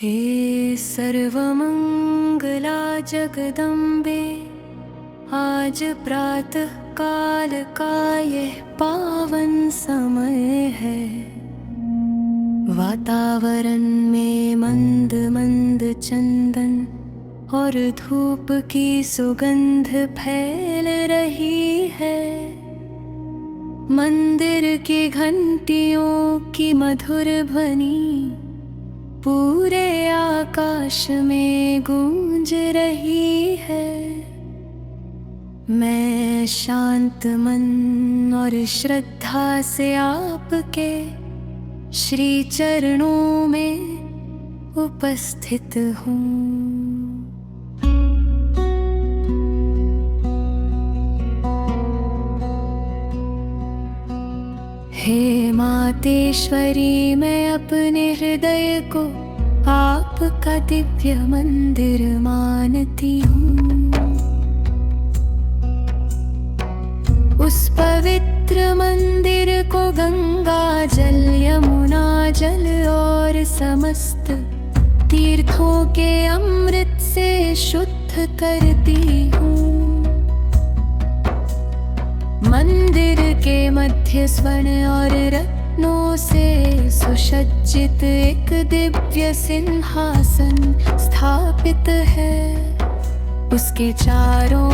हे सर्वमंगला जगदम्बे, आज प्रातः काल का यह पावन समय है। वातावरण में मंद मंद चंदन और धूप की सुगंध फैल रही है। मंदिर की घंटियों की मधुर ध्वनि पूरे आकाश में गूंज रही है। मैं शांत मन और श्रद्धा से आपके श्री चरणों में उपस्थित हूँ। हे मातेश्वरी, मैं अपने हृदय को आपका दिव्य मंदिर मानती हूँ। उस पवित्र मंदिर को गंगा जल, यमुना जल और समस्त तीर्थों के अमृत से शुद्ध करती हूँ। मंदिर के मध्य स्वर्ण और रत्नों से सुसज्जित एक दिव्य सिंहासन स्थापित है। उसके चारों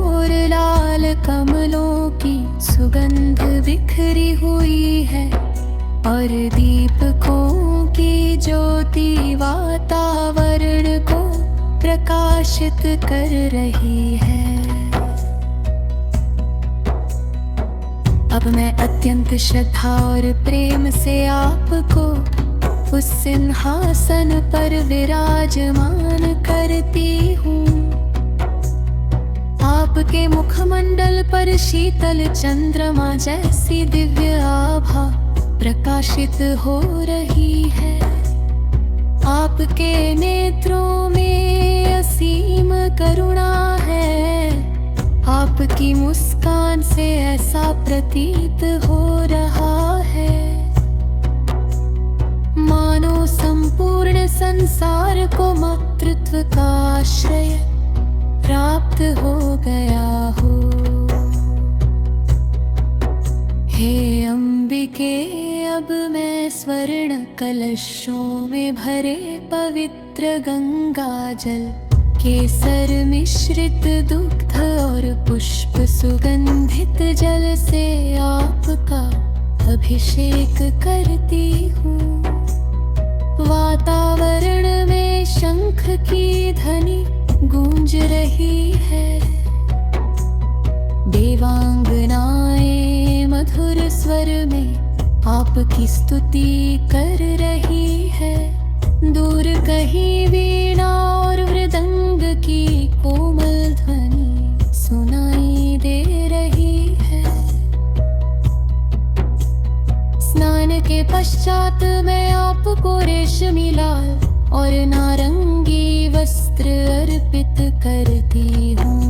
ओर लाल कमलों की सुगंध बिखरी हुई है और दीपकों की ज्योति वातावरण को प्रकाशित कर रही है। अब मैं अत्यंत श्रद्धा और प्रेम से आपको उस सिंहासन पर विराजमान करती हूँ। आपके मुखमंडल पर शीतल चंद्रमा जैसी दिव्य आभा प्रकाशित हो रही है। आपके नेत्रों में असीम करुणा है। आपकी मुस्कान से ऐसा प्रतीत हो रहा है मानो संपूर्ण संसार को मातृत्व का आश्रय प्राप्त हो गया हो। हे अंबिके, अब मैं स्वर्ण कलशों में भरे पवित्र गंगा जल, केसर मिश्रित दुग्ध और पुष्प सुगंधित जल से आपका अभिषेक करती हूँ। वातावरण में शंख की ध्वनि गूंज रही है। देवांगनाएं मधुर स्वर में आपकी स्तुति कर रही है। दूर कहीं वीणा और मृदंग की कोमल ध्वनि सुनाई दे रही है। स्नान के पश्चात मैं आपको रेशमी लाल और नारंगी वस्त्र अर्पित करती हूँ।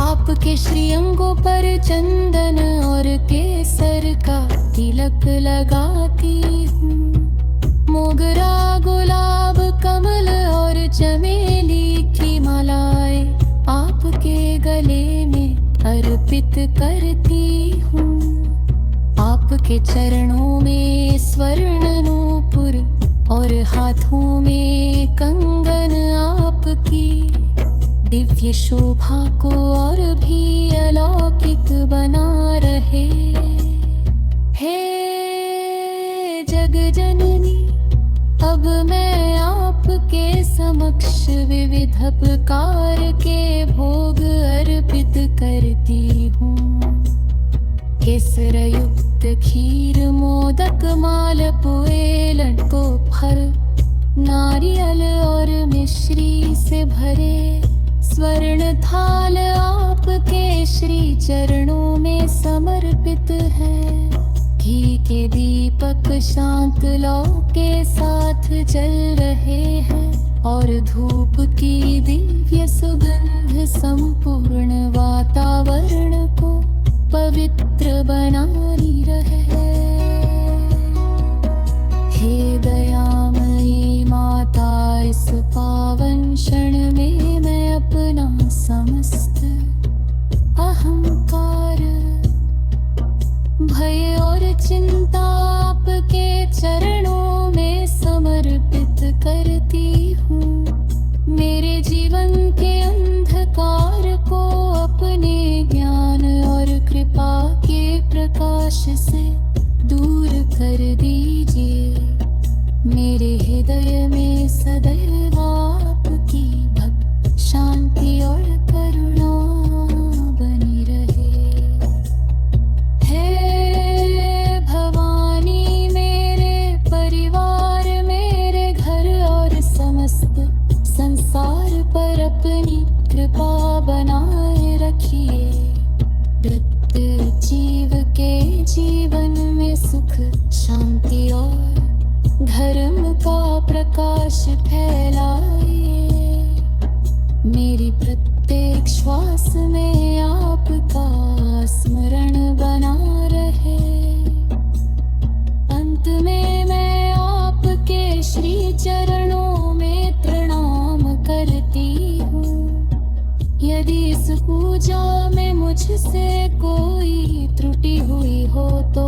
आपके श्रीअंगों पर चंदन और केसर का तिलक लगाती हूँ। मोगरा, गुलाब, कमल और चमेली की मालाएं आपके गले में अर्पित करती हूँ। आपके चरणों में स्वर्ण नूपुर और हाथों में कंगन आपकी दिव्य शोभा को और भी अलौकिक बना रहे। हे जग जननी, अब मैं आपके समक्ष विविध प्रकार के भोग अर्पित करती हूँ। केसर युक्त खीर, मोदक, मालपुए, लड्डू, फल, नारियल और मिश्री से भरे स्वर्ण थाल आपके श्री चरणों में समर्पित है। घी के दीपक शांत लौ के साथ जल रहे हैं और धूप की दिव्य सुगंध संपूर्ण वातावरण को पवित्र बनाई रहे। हे दया समस्त अहंकार, भय और चिंता आपके चरणों में समर्पित करती हूँ। मेरे जीवन के अंधकार को अपने ज्ञान और कृपा के प्रकाश से दूर कर दीजिए। मेरे हृदय में सदैव आपकी भक्ति, शांति और करुणा बनी रहे। हे भवानी, मेरे परिवार, मेरे घर और समस्त संसार पर अपनी कृपा बनाए रखिए। प्रत्येक जीव के जीवन में सुख, शांति और धर्म का प्रकाश फैलाइए। मेरी प्रत्येक श्वास में आपका स्मरण बना रहे। अंत में मैं आपके श्री चरणों में प्रणाम करती हूँ। यदि इस पूजा में मुझसे कोई त्रुटि हुई हो तो